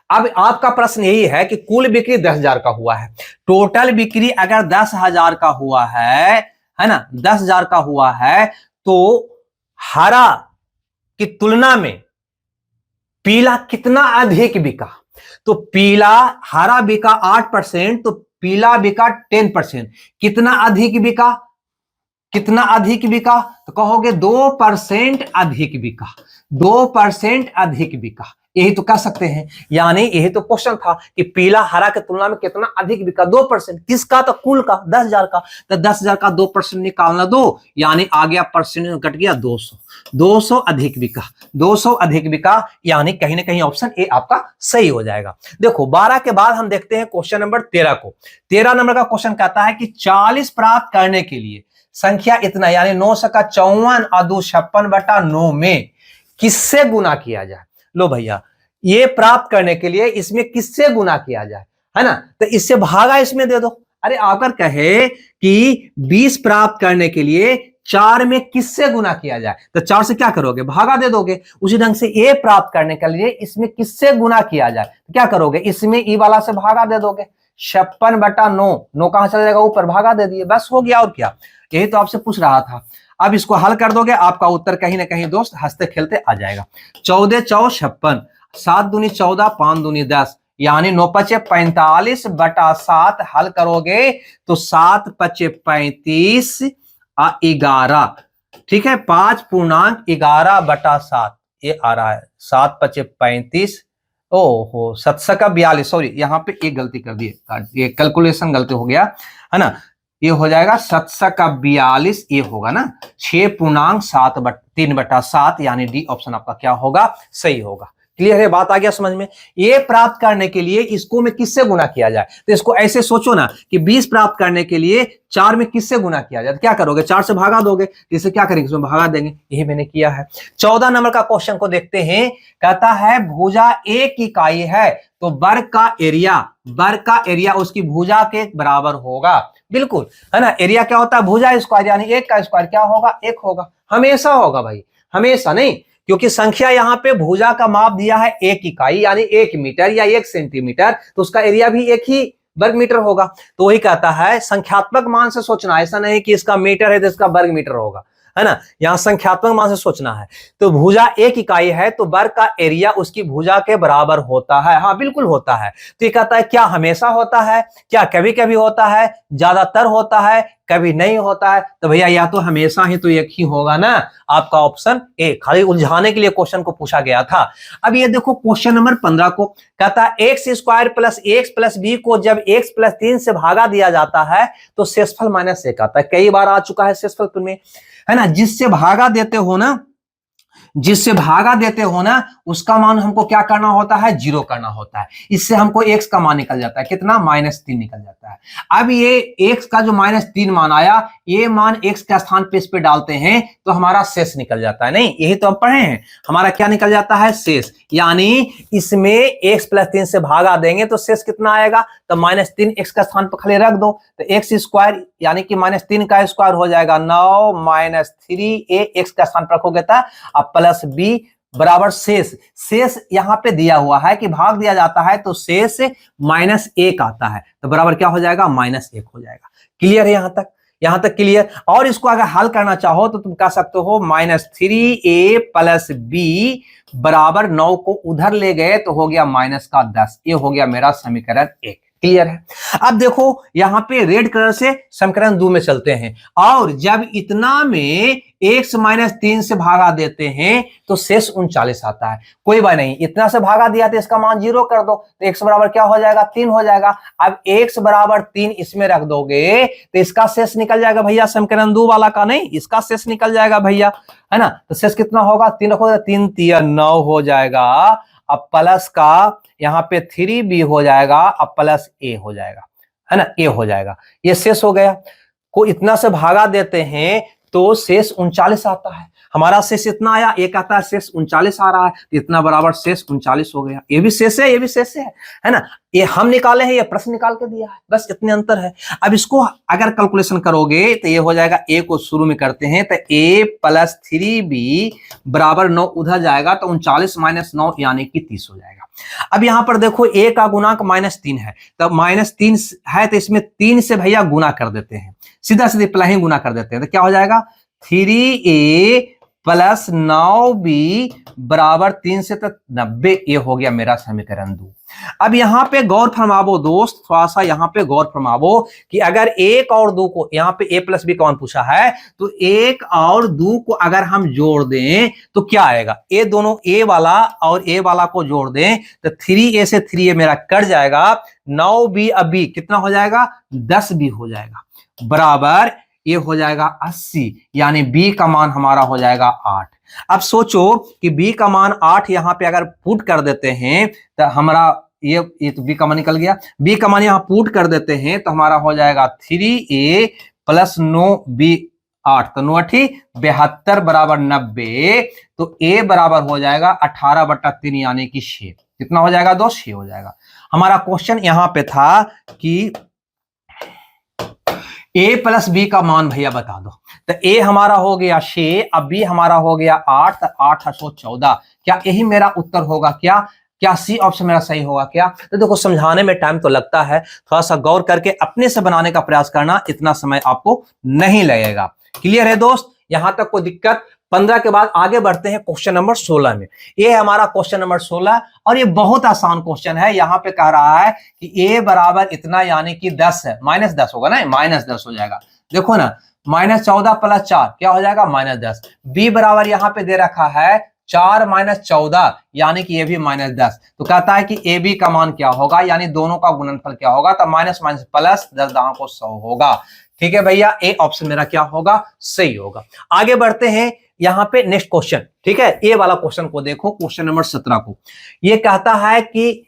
अब आपका प्रश्न यही है कि कुल बिक्री 10,000 का हुआ है, टोटल बिक्री अगर 10,000 का हुआ है ना, 10,000 का हुआ है, तो हरा की तुलना में पीला कितना अधिक बिका। तो पीला, हरा बिका 8%, तो पीला बिका 10%। कितना अधिक बिका, कितना अधिक बिका, तो कहोगे 2% अधिक बिका, 2% अधिक बिका। यही तो कह सकते हैं, यानी यही तो क्वेश्चन था कि पीला हरा के तुलना में कितना अधिक बिका, 2%। किसका? तो कुल का, 10,000 का। तो 10,000 का 2% निकालना दो, यानी आ गया परसेंट कट गया 200। 200 अधिक बिका, 200 अधिक बिका, यानी कहीं ना कहीं ऑप्शन ए आपका सही हो जाएगा। देखो 12 के बाद हम देखते हैं क्वेश्चन नंबर 13 को। 13 नंबर का क्वेश्चन कहता है कि 40 प्राप्त करने के लिए संख्या इतना, यानी 9 सका 54 और 2 56/9 में किससे गुना किया जाए। लो भैया, ये प्राप्त करने के लिए इसमें किससे गुना किया जाए, है ना? तो इससे भागा इसमें दे दो। अरे अगर कहे कि 20 प्राप्त करने के लिए 4 में किससे गुना किया जाए, तो 4 से क्या करोगे? भागा दे दोगे। उसी ढंग से ए प्राप्त करने के लिए इसमें किससे गुना किया जाए, तो क्या करोगे? इसमें ई वाला से भागा दे दोगे। 56/9, 9 कहां चला जाएगा? ऊपर, भागा दे दिए, बस हो गया। और क्या, यही तो आपसे पूछ रहा था। अब इसको हल कर दोगे, आपका उत्तर कहीं ना कहीं दोस्त हंसते खेलते आ जाएगा। 14 चौ 56, 7 दूनी 14, 5 दूनी 10, यानी 9 पचे 45/7 हल करोगे तो 7 पचे 35 और 11, ठीक है, 5.11/7 ये आ रहा है। 7 पचे 35, ओहो 7 का 42, सॉरी यहाँ पे एक गलती कर दी, ये कैलकुलेशन गलती हो गया, है ना? ये हो जाएगा 7 का 42, ये होगा ना 6.3/7, यानी डी ऑप्शन आपका क्या होगा? सही होगा। क्लियर है? बात आ गया समझ में? ये प्राप्त करने के लिए इसको में किससे गुना किया जाए, तो इसको ऐसे सोचो ना कि 20 प्राप्त करने के लिए 4 में किससे गुना किया जाए, तो क्या करोगे? 4 से भागा दोगे। इसे क्या करेंगे? इसमें भागा देंगे, यही मैंने किया है। 14 नंबर का क्वेश्चन को देखते हैं। कहता है भुजा एक इकाई है तो वर्ग का एरिया उसकी भुजा के बराबर होगा। बिल्कुल, है ना? एरिया क्या होता है? भुजा स्क्वायर, यानी एक का स्क्वायर क्या होगा? 1 होगा। हमेशा होगा भाई, हमेशा नहीं, क्योंकि संख्या यहां पे भुजा का माप दिया है 1 इकाई, यानी 1 मीटर या 1 सेंटीमीटर, तो उसका एरिया भी 1 ही वर्ग मीटर होगा। तो वही कहता है संख्यात्मक मान से सोचना, ऐसा नहीं कि इसका मीटर है तो इसका वर्ग मीटर होगा, है ना? यहां संख्यात्मक मान से सोचना है। तो भुजा 1 इकाई है तो वर्ग का एरिया उसकी भुजा के बराबर होता है। हाँ बिल्कुल होता है। तो ये कहता है क्या हमेशा होता है, क्या कभी कभी होता है, ज्यादातर होता है, कभी नहीं होता है? तो भैया या तो हमेशा ही तो एक ही होगा ना, आपका ऑप्शन ए। खाली उलझाने के लिए क्वेश्चन को पूछा गया था। अब ये देखो क्वेश्चन नंबर 15 को कहता है x square plus x plus b को जब एक्स प्लस 3 से भागा दिया जाता है तो शेषफल माइनस 1 आता है। कई बार आ चुका है शेषफल में, है ना? जिससे भागा देते हो ना उसका मान हमको क्या करना होता है? 0 करना होता है। इससे हमको x का मान निकल जाता है, कितना? -3 निकल जाता है। अब ये x का जो -3 मान आया, ये मान x के स्थान पे इस पे डालते हैं तो हमारा शेष निकल जाता है। नहीं, यही तो हम पढ़े हैं, हमारा क्या निकल जाता है? शेष। यानी इसमें x + 3 से भागा देंगे तो शेष कितना आएगा? तो -3 x का स्थान पर खाली रख दो तो x स्क्वायर यानी कि -3 का स्क्वायर हो जाएगा 9 - 3a, x का स्थान पर रखोगे तो अब प्लस b बराबर शेष। शेष यहाँ पे दिया हुआ है कि भाग दिया जाता है तो शेष -1 आता है, तो बराबर क्या हो जाएगा? -1 हो जाएगा। क्लियर है यहाँ तक क्लियर? और इसको अगर हल करना चाहो तो तुम कह सकते हो -3a + b बराबर 9 को उधर ले गए तो हो गया -10। ये हो गया मेरा समीकरण 1। क्लियर है? अब देखो यहां पे रेड कलर से समीकरण 2 में चलते हैं, और जब इतना में x - 3 से भागा देते हैं तो शेष 39 आता है। कोई बात नहीं, इतना से भागा दिया तो इसका मान 0 कर दो तो x बराबर क्या हो जाएगा? 3 हो जाएगा। अब x बराबर 3 इसमें रख दोगे तो इसका शेष निकल जाएगा भैया, समीकरण 2 वाला का नहीं, इसका शेष निकल जाएगा भैया, है ना? तो शेष कितना होगा? 3 रखोगे, 3 × 3 = 9 हो जाएगा। अब प्लस का यहाँ पे 3b हो जाएगा, अब प्लस a हो जाएगा, है ना? a हो जाएगा, ये शेष हो गया। को इतना से भागा देते हैं तो शेष 39 आता है। हमारा शेष इतना आया, एक आता है शेष 39 आ रहा है, तो इतना बराबर शेष 39 हो गया। ये भी शेष है, ये भी शेष है ना? ये हम निकाले हैं, ये प्रश्न निकाल के दिया है, बस इतने अंतर है। अब इसको अगर कैलकुलेशन करोगे तो ये हो जाएगा, a को शुरू में करते हैं तो a + 3b बराबर 9 उधर जाएगा तो 39 - 9 यानी कि 30 हो जाएगा। अब यहां पर देखो a का गुणांक -3 है, तब -3 है तो इसमें 3 से भैया गुना कर देते हैं, सीधा सीधे पहले ही गुना कर देते हैं तो क्या हो जाएगा? 3a प्लस 9b बराबर 3 से तो 90। ये हो गया मेरा समीकरण 2। अब यहां पे गौर फरमावो दोस्त, थोड़ा सा यहां पे गौर फरमावो कि अगर 1 और 2 को, यहां पे a प्लस बी कौन पूछा है, तो 1 और 2 को अगर हम जोड़ दें तो क्या आएगा, ये दोनों a वाला और a वाला को जोड़ दें तो 3a से 3a मेरा कट जाएगा, 9b अब b कितना हो जाएगा, 10b हो जाएगा, बराबर ये हो जाएगा 80, यानी b का मान हमारा हो जाएगा 8। अब सोचो कि b का मान 8 यहां पे अगर पुट कर देते हैं तो हमारा ये तो b का मान निकल गया, b का मान यहां पुट कर देते हैं तो हमारा हो जाएगा 3a प्लस 9b 8, तो 9 72 बराबर 90, तो a बराबर हो जाएगा 18/3 यानी कि 6। कितना हो जाएगा दोस्त, 6 हो जाएगा। हमारा क्वेश्चन यहां पे था कि a प्लस बी का मान भैया बता दो, तो a हमारा हो गया 6, अब b हमारा हो गया 8, तो 8 14। क्या यही मेरा उत्तर होगा क्या सी ऑप्शन मेरा सही होगा क्या? तो देखो समझाने में टाइम तो लगता है, थोड़ा सा गौर करके अपने से बनाने का प्रयास करना, इतना समय आपको नहीं लगेगा। क्लियर है दोस्त, यहां तक कोई दिक्कत? 15 के बाद आगे बढ़ते हैं क्वेश्चन नंबर 16 में। ये हमारा क्वेश्चन नंबर 16 और ये बहुत आसान क्वेश्चन है। यहां पे कह रहा है कि a बराबर इतना यानी कि 10 है, -10 होगा ना, -10 हो जाएगा। देखो ना, -14 प्लस 4 क्या हो जाएगा, -10। b बराबर यहां पे दे रखा है 4 - 14 यानी कि ये भी -10। तो कहता है कि ए बी का मान क्या होगा, यानी दोनों का गुणनफल क्या होगा, तो माइनस माइनस प्लस 10 दाओं को 100 होगा। ठीक है भैया, ए ऑप्शन मेरा क्या होगा, सही होगा। आगे बढ़ते हैं यहां पे नेक्स्ट क्वेश्चन। ठीक है, ए वाला क्वेश्चन को देखो, क्वेश्चन नंबर 17 को। ये कहता है कि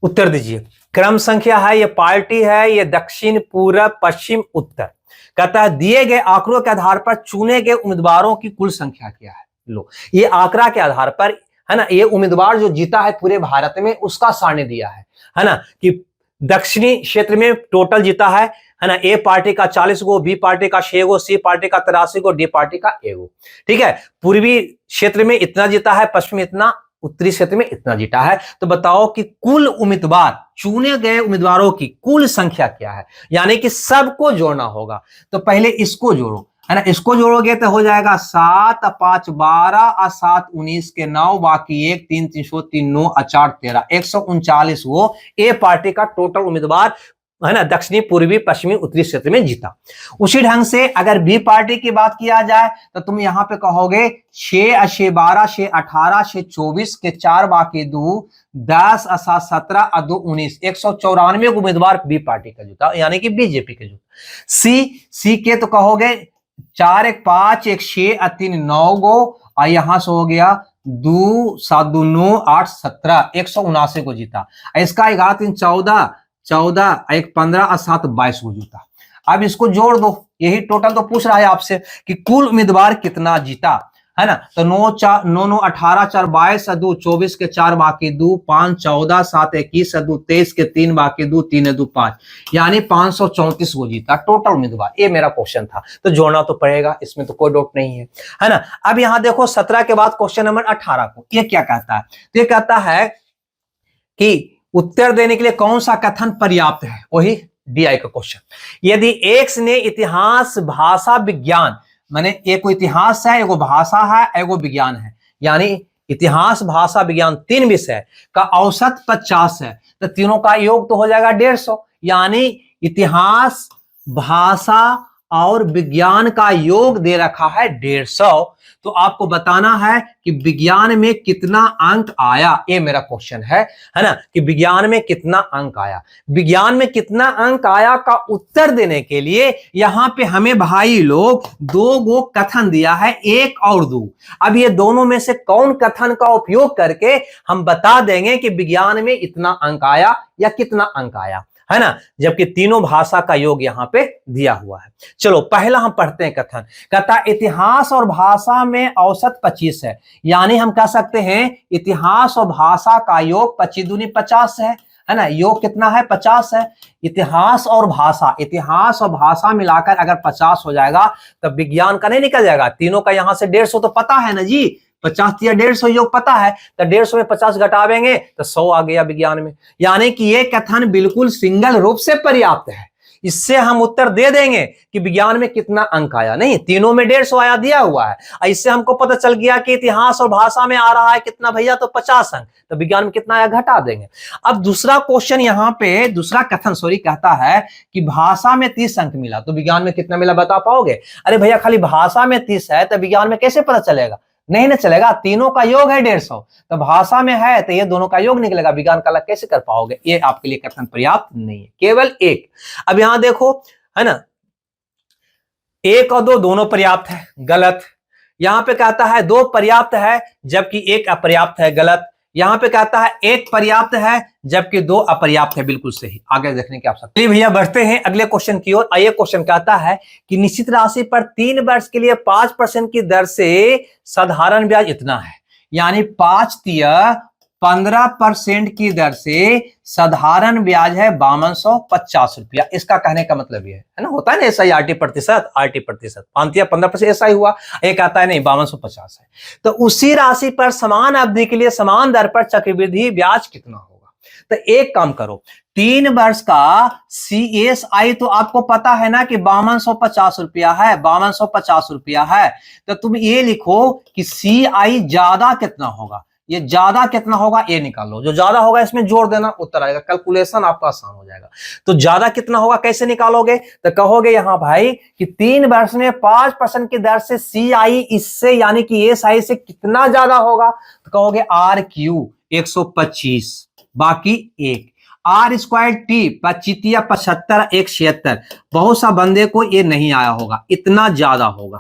उत्तर दीजिए, क्रम संख्या है, ये पार्टी है, ये दक्षिण पूर्व पश्चिम उत्तर। कहता है दिए गए आंकड़ों के आधार पर चुने गए उम्मीदवारों की कुल संख्या क्या है। लो, ये आंकड़ा के आधार पर है ना, ये उम्मीदवार जो जीता है पूरे भारत में उसका सारणी दिया है ना, कि दक्षिणी क्षेत्र में टोटल जीता है ना, ए पार्टी का 40 गो, बी पार्टी का 6 गो, सी पार्टी का 83 गो, डी पार्टी का 1 गो। ठीक है, पूर्वी क्षेत्र में इतना जीता है, पश्चिमी इतना, उत्तरी क्षेत्र में इतना जीता है। तो बताओ कि कुल उम्मीदवार, चुने गए उम्मीदवारों की कुल संख्या क्या है, यानी कि सबको जोड़ना होगा। तो पहले इसको जोड़ो, है ना, इसको जोड़ोगे तो हो जाएगा 7 5 12 और 7 19 के 9, बाकी 1 3 3 9 4 13, 139 वो ए पार्टी का टोटल उम्मीदवार है ना, दक्षिणी पूर्वी पश्चिमी उत्तरी क्षेत्र में जीता। उसी ढंग से अगर बी पार्टी की बात किया जाए तो तुम यहां पे कहोगे 6 6 12 6 18 6 24 के 4 बाकी 2 10 7 17 और 2 19, 194 उम्मीदवार बी पार्टी का जीता, यानी कि बीजेपी के जीता। सी के तो कहोगे 4 1 5 1 6 और 3 9 गो, और यहां से हो गया 2 7 2 9 8 17, 179 को जीता। इसका 11 3 14 14 1 15 और 7 22 को जीता। अब इसको जोड़ दो, यही टोटल तो पूछ रहा है आपसे कि कुल उम्मीदवार कितना जीता, है ना। तो 9 4 9 9 18 4 22 2 24 के 4 बाकी 2 5 14 7 21 2 23 के 3 बाकी 2 3 2 5, यानी 534 को जीता टोटल उम्मीदवार। ये मेरा क्वेश्चन था, तो जोड़ना तो पड़ेगा, इसमें तो कोई डाउट नहीं है ना। अब यहां देखो 17 के बाद क्वेश्चन नंबर 18 को, ये क्या कहता है, तो ये कहता है कि उत्तर देने के लिए कौन सा कथन पर्याप्त है, वही डीआई का क्वेश्चन। यदि एक्स ने इतिहास भाषा विज्ञान, माने एक इतिहास है, एगो भाषा है, एगो विज्ञान है, यानी इतिहास भाषा विज्ञान 3 विषय का औसत 50 है, तो तीनों का योग तो हो जाएगा 150, यानी इतिहास भाषा और विज्ञान का योग दे रखा है 150। तो आपको बताना है कि विज्ञान में कितना अंक आया, ये मेरा क्वेश्चन है ना, कि विज्ञान में कितना अंक आया। विज्ञान में कितना अंक आया का उत्तर देने के लिए यहां पे हमें भाई लोग 2 गो कथन दिया है, 1 और 2। अब ये दोनों में से कौन कथन का उपयोग करके हम बता देंगे कि विज्ञान में इतना अंक आया या कितना अंक आया, है ना, जबकि तीनों भाषा का योग यहां पे दिया हुआ है। चलो पहला हम पढ़ते हैं कथन। कहता इतिहास और भाषा में औसत 25 है, यानी हम कह सकते हैं इतिहास और भाषा का योग 25 दूनी 50 है ना, योग कितना है 50 है। इतिहास और भाषा मिलाकर अगर 50 हो जाएगा तब विज्ञान का नहीं निकल जाएगा, तीनों का यहां से 150 तो पता है ना जी, 50 या 150 योग पता है, तो 150 में 50 घटावेंगे तो 100 आ गया विज्ञान में, यानी कि ये कथन बिल्कुल सिंगल रूप से पर्याप्त है। इससे हम उत्तर दे देंगे कि विज्ञान में कितना अंक आया। नहीं, तीनों में 150 आया दिया हुआ है। इससे हमको पता चल गया कि इतिहास और भाषा में आ रहा है कितना भैया, तो 50 अंक। तो विज्ञान में कितना आया घटा देंगे। अब दूसरा क्वेश्चन यहाँ पे, दूसरा कथन सॉरी कहता है कि भाषा में 30 अंक मिला, तो विज्ञान में कितना मिला बता पाओगे? अरे भैया खाली भाषा में 30 है तो विज्ञान में कैसे पता चलेगा? नहीं ना चलेगा, तीनों का योग है 150, तो भाषा में है तो ये दोनों का योग निकलेगा, विज्ञान का अलग कैसे कर पाओगे? ये आपके लिए कथन पर्याप्त नहीं है, केवल एक। अब यहां देखो है ना, 1 और 2 दोनों पर्याप्त है, गलत। यहां पे कहता है 2 पर्याप्त है जबकि 1 अपर्याप्त है, गलत। यहां पे कहता है 1 पर्याप्त है जबकि 2 अपर्याप्त है, बिल्कुल सही। आगे देखने की आवश्यकता। चलिए भैया बढ़ते हैं अगले क्वेश्चन की ओर। ये क्वेश्चन कहता है कि निश्चित राशि पर 3 वर्ष के लिए 5% की दर से साधारण ब्याज इतना है, यानी 5 तिया 15% की दर से साधारण ब्याज है 5250 रुपया। इसका कहने का मतलब ये है ना, होता है ना ऐसा ही आरटी प्रतिशत 15% ऐसा ही हुआ। एक आता है नहीं 5250 है, तो उसी राशि पर समान अवधि के लिए समान दर पर चक्रवृद्धि ब्याज कितना होगा? तो एक काम करो, 3 वर्ष का CSI तो आपको पता है ना कि 5250 रुपया है, 5250 रुपया है। तो तुम ये लिखो कि CI ज्यादा कितना होगा, ये ज्यादा कितना होगा ये निकालो, जो ज्यादा होगा इसमें जोड़ देना, उत्तर आएगा। कैलकुलेशन आपका आसान हो जाएगा। तो ज्यादा कितना होगा कैसे निकालोगे? तो कहोगे यहां भाई कि 3 वर्ष में 5% की दर से CI इससे यानी कि SI से कितना ज्यादा होगा? तो कहोगे RQ 125 बाकी 1, R²T 25 या 75 1 76। बहुत सा बंदे को ये नहीं आया होगा, इतना ज्यादा होगा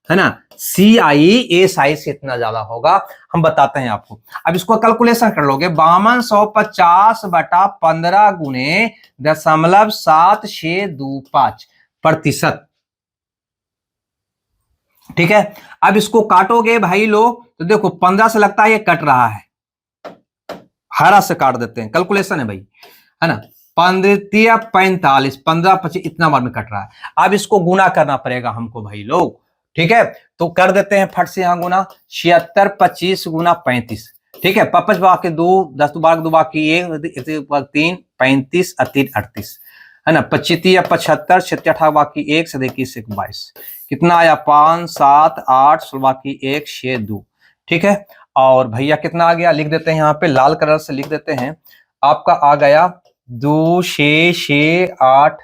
है ना, CI SI से इतना ज्यादा होगा। हम बताते हैं आपको। अब इसको कैलकुलेशन कर लोगे, 5250 बटा 15 गुणे 0.7625%। ठीक है, अब इसको काटोगे भाई लोग, तो देखो 15 से लगता है ये कट रहा है, हरा से काट देते हैं, कैलकुलेशन है भाई है ना। 15 45 15 25 इतना बार में कट रहा है। अब इसको गुना करना पड़ेगा हमको भाई लोग, ठीक है। तो कर देते हैं फट से यहां गुना, 76 25 गुना 35, ठीक है। 5 बाकी 2 10 बाकी 2 बाकी 1 3 35 3 38 है ना। 25 या 75 78 बाकी 1 से 21 22 कितना आया 5 7 8 16 बाकी 1 6 2, ठीक है। और भैया कितना आ गया लिख देते हैं यहाँ पे, लाल कलर से लिख देते हैं, आपका आ गया 2 6 6 8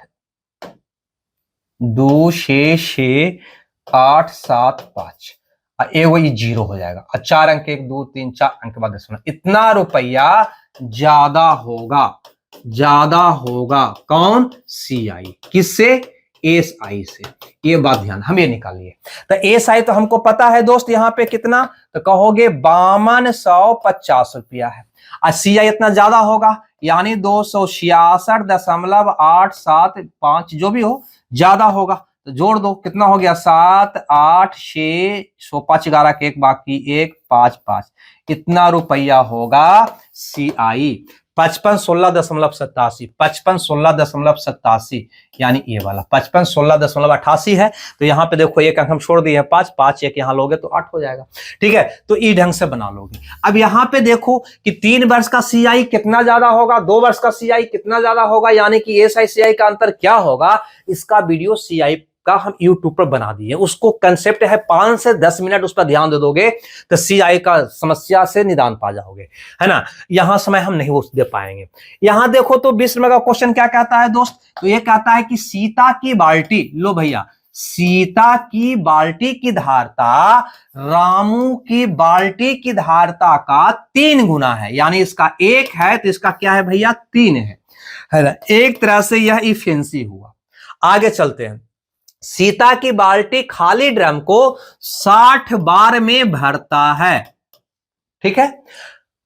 2 6 6 8 7 5 ये वही 0 हो जाएगा। 4 अंक 1 2 3 4 अंक के बाद 10। इतना रुपया ज्यादा होगा, ज्यादा होगा कौन? CI किससे? SI से। ये बात ध्यान हम ये निकालिए। तो SI तो हमको पता है दोस्त यहाँ पे कितना, तो कहोगे 5250 रुपया है। और CI इतना ज्यादा होगा यानी 266.875 जो भी हो ज्यादा होगा, तो जोड़ दो कितना हो गया 7 8 6 5 11 के 1 बाकी 1 5 5 इतना रुपया होगा CI 5516.87 5516.87 यानी ये वाला 5516.88 है। तो यहाँ पे देखो एक अंक हम छोड़ दिए हैं 5 5 1 यहाँ लोगे तो 8 हो जाएगा, ठीक है। तो ई ढंग से बना लोगे। अब यहाँ पे देखो कि 3 वर्ष का CI कितना ज्यादा होगा, 2 वर्ष का CI कितना ज्यादा होगा, यानी कि SI CI का अंतर क्या होगा, इसका वीडियो CI का हम YouTube पर बना दिए। उसको कंसेप्ट है 5 से 10 मिनट, उस पर ध्यान दे दोगे तो CI का समस्या से निदान पा जाओगे, है ना। यहां समय हम नहीं दे पाएंगे। यहां देखो तो 20 नंबर का क्वेश्चन क्या कहता है दोस्त, तो ये कहता है कि सीता की बाल्टी, लो भैया, सीता की बाल्टी की धारता रामू की बाल्टी की धारता का 3 गुना है, यानी इसका 1 है तो इसका क्या है भैया 3 है ना। एक तरह से यह इफिशिएंसी हुआ। आगे चलते हैं। सीता की बाल्टी खाली ड्रम को 60 बार में भरता है, ठीक है,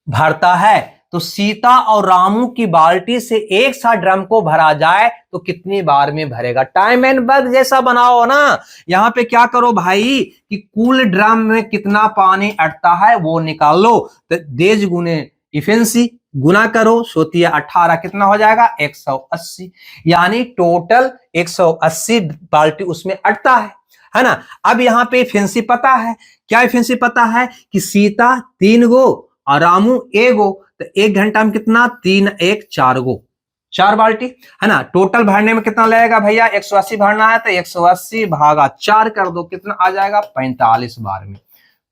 भरता है। तो सीता और रामू की बाल्टी से एक साथ ड्रम को भरा जाए तो कितनी बार में भरेगा? टाइम एंड वर्क जैसा बनाओ ना। यहां पे क्या करो भाई कि कुल ड्रम में कितना पानी अटता है वो निकाल लो। तो देज गुने इफिशिएंसी गुना करो, सोतिया 18 कितना हो जाएगा 180, यानी टोटल 180 बाल्टी उसमें अटता है ना। अब यहाँ पे इफिशिएंसी पता है, क्या इफिशिएंसी पता है कि सीता 3 गो और रामू 1 गो, तो 1 घंटा में कितना 3 1 4 गो, 4 बाल्टी, है ना। टोटल भरने में कितना लगेगा भैया, 180 भरना है तो 180 भागा 4 कर दो, कितना आ जाएगा 45 बार में,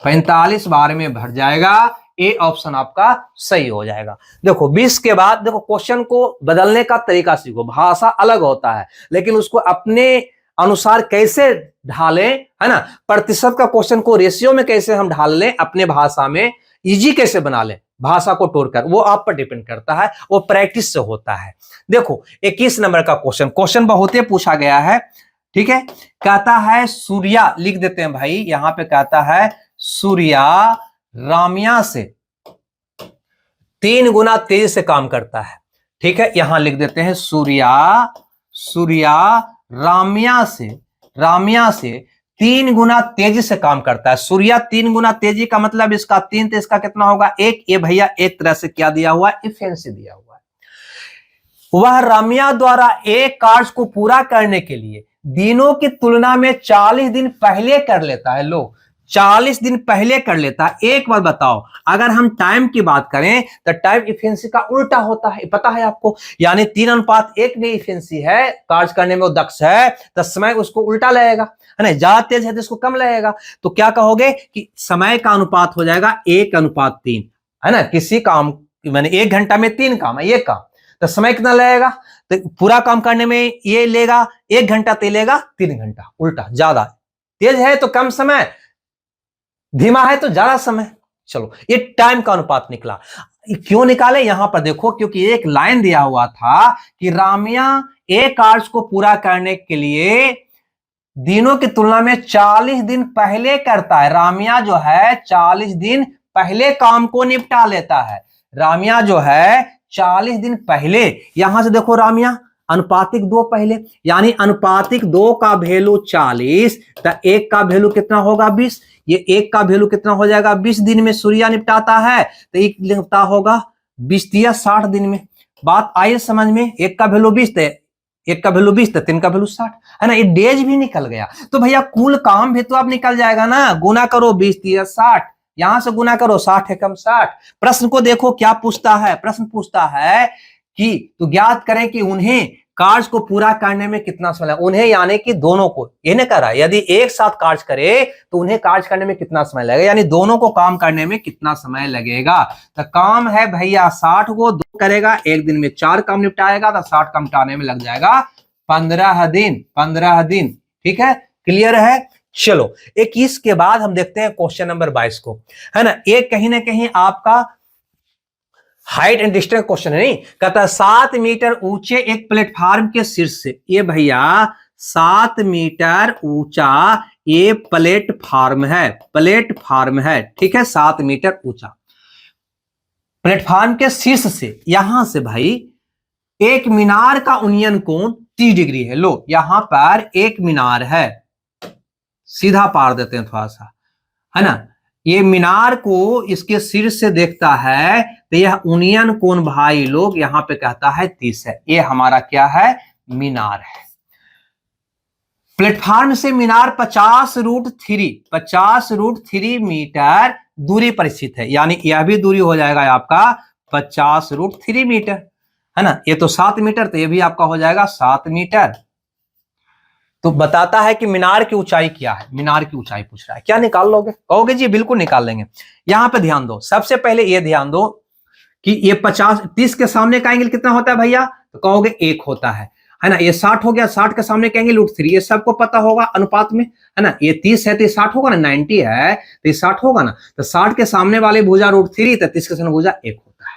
45 बार में भर जाएगा। ए ऑप्शन आपका सही हो जाएगा। देखो 20 के बाद देखो क्वेश्चन को बदलने का तरीका सीखो। भाषा अलग होता है लेकिन उसको अपने अनुसार कैसे ढालें, है ना। प्रतिशत का क्वेश्चन को रेशियो में कैसे हम ढाल लें अपने भाषा में, इजी कैसे बना लें भाषा को तोड़कर, वो आप पर डिपेंड करता है, वो प्रैक्टिस से होता है। देखो 21 नंबर का क्वेश्चन बहुत ही पूछा गया है, ठीक है। कहता है सूर्या, लिख देते हैं भाई, यहां पे कहता है सूर्या रामिया से 3 गुना तेजी से काम करता है, ठीक है। यहां लिख देते हैं सूर्या रामिया से 3 गुना तेजी से काम करता है। सूर्या 3 गुना तेजी का मतलब इसका 3 तो इसका कितना होगा 1। ये भैया एक तरह से क्या दिया हुआ है, इफिशिएंसी दिया हुआ है। वह रामिया द्वारा एक कार्य को पूरा करने के लिए दिनों की तुलना में 40 दिन पहले कर लेता है। लो 40 दिन पहले कर लेता है। एक बात बताओ, अगर हम टाइम की बात करें तो टाइम इफिशिएंसी का उल्टा होता है, पता है आपको। यानी 3:1 में इफिशिएंसी है, कार्य करने में वो दक्ष है, तो समय उसको उल्टा लगेगा, है ना। ज्यादा तेज है तो इसको कम लगेगा। तो क्या कहोगे कि समय का अनुपात हो जाएगा 1:3, है ना। किसी काम मैंने 1 घंटा में 3 काम है, ये काम, तो समय कितना लगेगा, तो पूरा काम करने में ये लेगा 1 घंटा, तो लेगा 3 घंटा। उल्टा, ज्यादा तेज है तो कम समय, धीमा है तो ज्यादा समय। चलो ये टाइम का अनुपात निकला। क्यों निकाले, यहां पर देखो, क्योंकि एक लाइन दिया हुआ था कि रामिया एक कार्य को पूरा करने के लिए दिनों की तुलना में 40 दिन पहले करता है। रामिया जो है 40 दिन पहले काम को निपटा लेता है। रामिया जो है 40 दिन पहले, यहां से देखो रामिया अनुपातिक 2 पहले, यानी अनुपातिक 2 का वैल्यू 40, तो 1 का वैल्यू कितना होगा 20। ये 1 का वैल्यू कितना हो जाएगा 20 दिन में सूर्या निपटाता है, तो एक निपटा होगा 20 दिया 60 दिन में। बात आई समझ में, 1 का वैल्यू 20 थे, 1 का वैल्यू 20 था, 3 का वैल्यू 60, है ना। ये डेज भी निकल गया, तो भैया कुल काम भी तो अब निकल जाएगा ना। गुना करो 20 दिया 60, यहां से गुना करो 60 है कम 60। प्रश्न को देखो क्या पूछता है, प्रश्न पूछता है कि तो ज्ञात करें कि उन्हें कार्य को पूरा करने में कितना समय लगा। उन्हें यानी कि दोनों को, ये नहीं कर रहा है, यदि एक साथ कार्य करे तो उन्हें कार्य करने में कितना समय लगेगा, यानी दोनों को काम करने में कितना समय लगेगा। तो काम है भैया 60 को 2 करेगा, 1 दिन में 4 काम निपटाएगा, तो 60 काम निपटाने में लग जाएगा 15 दिन, 15 दिन, ठीक है। क्लियर है। चलो 21 के बाद हम देखते हैं क्वेश्चन नंबर 22 को, है ना। एक कहीं ना कहीं आपका हाइट एंड डिस्टेंस क्वेश्चन है, नहीं कहता 7 मीटर ऊंचे एक प्लेटफार्म के शीर्ष से, ये भैया 7 मीटर ऊंचा ये प्लेटफार्म है, ठीक है। 7 मीटर ऊंचा प्लेटफार्म के शीर्ष से, यहां से भाई एक मीनार का उन्नयन कोण 30 डिग्री है। लो यहां पर एक मीनार है, सीधा पार देते हैं थोड़ा सा, है ना। ये मीनार को इसके सिर से देखता है तो यह उन्नयन कोण भाई लोग यहां पे कहता है 30 है। ये हमारा क्या है, मीनार है। प्लेटफार्म से मीनार 50√3 मीटर दूरी पर स्थित है, यानी यह भी दूरी हो जाएगा आपका 50√3 मीटर, है ना। ये तो 7 मीटर, तो ये भी आपका हो जाएगा 7 मीटर। तो बताता है कि मीनार की ऊंचाई क्या है, मीनार की ऊंचाई पूछ रहा है, क्या निकाल लोगे, कहोगे जी बिल्कुल निकाल लेंगे। यहां पे ध्यान दो, सबसे पहले ये ध्यान दो कि ये 30 के सामने का एंगल कितना होता है भैया, तो कहोगे 1 होता है ना। ये 60 हो गया, 60 के सामने का एंगल √3, ये सबको पता होगा अनुपात में, है ना। ये 30 है तो ये 60 होगा ना, 90 है तो ये 60 होगा ना, तो 60 के सामने वाले भुजा √3, तो 30 के सामने भुजा 1 होता है।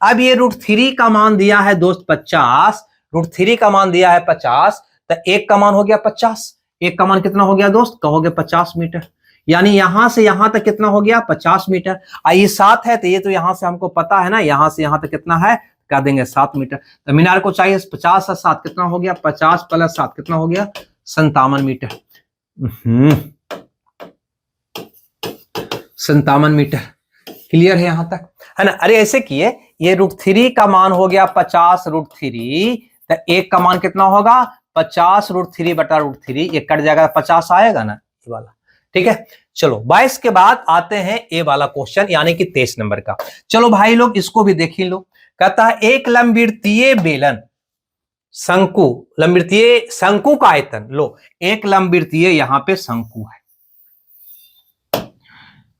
अब ये √3 का मान दिया है दोस्त 50, √3 का मान दिया है 50, तो 1 का मान हो गया 50, 1 का मान कितना हो गया दोस्त, कहोगे 50 मीटर, यानी यहां से यहां तक कितना हो गया 50 मीटर। ये 7 है तो ये तो यहां से हमको पता है ना, यहां से यहां तक कितना है, कह देंगे 7 मीटर। तो मीनार को चाहिए 50 और 7 कितना हो गया, 50 + 7 कितना हो गया 57 मीटर, 57 मीटर। क्लियर है यहां तक, है ना। अरे ऐसे किए, ये √3 का मान हो गया 50√3, तो 1 का मान कितना होगा 50√3/√3, ये कट जाएगा 50 आएगा ना, ये वाला, ठीक है। चलो 22 के बाद आते हैं ए वाला क्वेश्चन, यानी कि 23 नंबर का। चलो भाई लोग इसको भी देख ही लो। कहता है एक लंबवृत्तीय बेलन शंकु, लंबवृत्तीय शंकु का आयतन, लो एक लंबवृत्तीय यहां पे शंकु है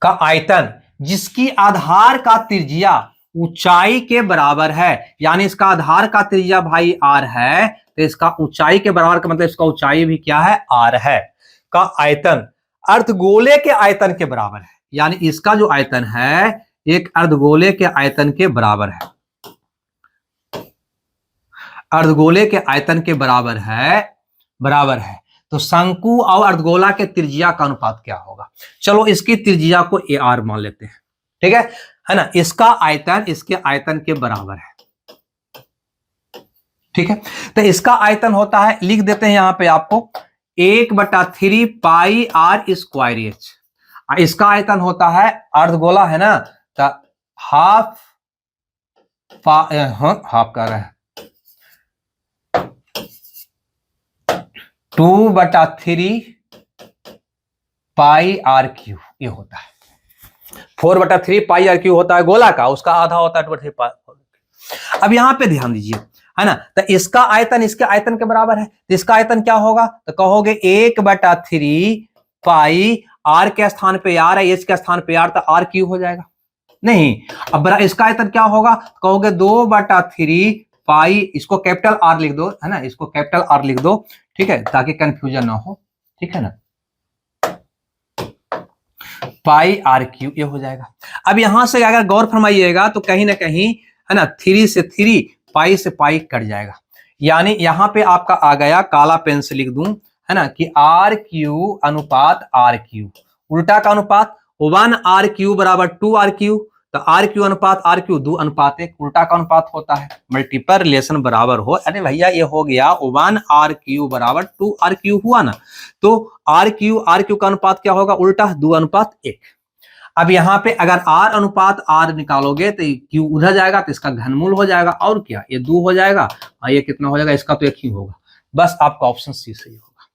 का आयतन जिसकी आधार का त्रिज्या ऊंचाई के बराबर है, यानी इसका आधार का त्रिज्या भाई r है, तो इसका ऊंचाई के बराबर का मतलब इसका ऊंचाई भी क्या है, r है, का आयतन अर्धगोले के आयतन के बराबर है, यानी इसका जो आयतन है एक अर्धगोले के आयतन के बराबर है, अर्धगोले के आयतन के बराबर है। तो शंकु और अर्धगोला के त्रिज्या का अनुपात क्या होगा, चलो इसकी त्रिज्या को AR मान लेते हैं, ठीक है ना, इसका आयतन इसके आयतन के बराबर है, ठीक है। तो इसका आयतन होता है, लिख देते हैं यहां पे आपको 1/3 पाई r स्क्वायर h। इसका आयतन होता है, अर्धगोला है ना, तो हाफ कर रहा है 2/3 पाई r3, ये होता है 4/3 पाई r3 होता है गोला का, उसका आधा होता है 2/3 पाई। अब यहां पे ध्यान दीजिए, है ना, तो इसका आयतन इसके आयतन के बराबर है, तो इसका आयतन क्या होगा, तो कहोगे 1/3 पाई r के स्थान पे r है, h के स्थान पे r, तो r3 हो जाएगा। नहीं, अब इसका आयतन क्या होगा, कहोगे 2/3 पाई, इसको कैपिटल R लिख दो, है ना, इसको कैपिटल R लिख दो, ठीक है, ताकि कंफ्यूजन ना हो, ठीक है ना, पाई r3 ये हो जाएगा। अब यहां से अगर गौर फरमाइएगा तो कहीं ना कहीं, है ना, 3 से 3, पाई से पाई कट जाएगा, यानी यहां पे आपका आ गया, काला पेन से लिख दूं, है ना, कि r3 अनुपात r3, उल्टा का अनुपात 1r3 बराबर 2r3, तो r3 अनुपात r3 2:1, उल्टा का अनुपात होता है, मल्टीपल रिलेशन बराबर हो। अरे भैया ये हो गया 1r3 बराबर 2r3 हुआ ना, तो r3 का अनुपात क्या होगा, उल्टा 2:1। अब यहाँ पे अगर r अनुपात r निकालोगे तो q उधर जाएगा, तो इसका घनमूल हो जाएगा, और क्या, ये 2 हो जाएगा, और ये कितना हो जाएगा, इसका तो 1 ही होगा। बस आपका ऑप्शन सी सही होगा,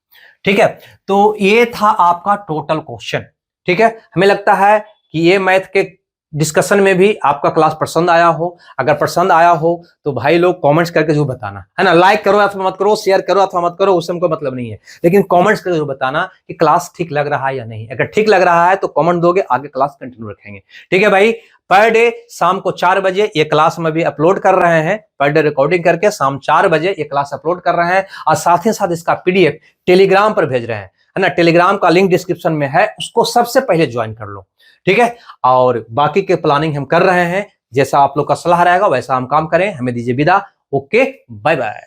ठीक है। तो ये था आपका टोटल क्वेश्चन, ठीक है। हमें लगता है कि ये मैथ के डिस्कशन में भी आपका क्लास पसंद आया हो। अगर पसंद आया हो तो भाई लोग कमेंट्स करके जो बताना, है ना, लाइक करो अथवा मत करो, शेयर करो अथवा मत करो, उससे हमको मतलब नहीं है, लेकिन कमेंट्स करके जो बताना कि क्लास ठीक लग रहा है या नहीं। अगर ठीक लग रहा है तो कमेंट दोगे, आगे क्लास कंटिन्यू रखेंगे, ठीक है भाई। पर डे शाम को 4 बजे ये क्लास में भी अपलोड कर रहे हैं, पर डे रिकॉर्डिंग करके शाम 4 बजे ये क्लास अपलोड कर रहे हैं, और साथ ही साथ इसका PDF टेलीग्राम पर भेज रहे हैं, है ना। टेलीग्राम का लिंक डिस्क्रिप्शन में है, उसको सबसे पहले ज्वाइन कर लो, ठीक है। और बाकी के प्लानिंग हम कर रहे हैं, जैसा आप लोग का सलाह रहेगा वैसा हम काम करें। हमें दीजिए विदा, ओके, बाय बाय।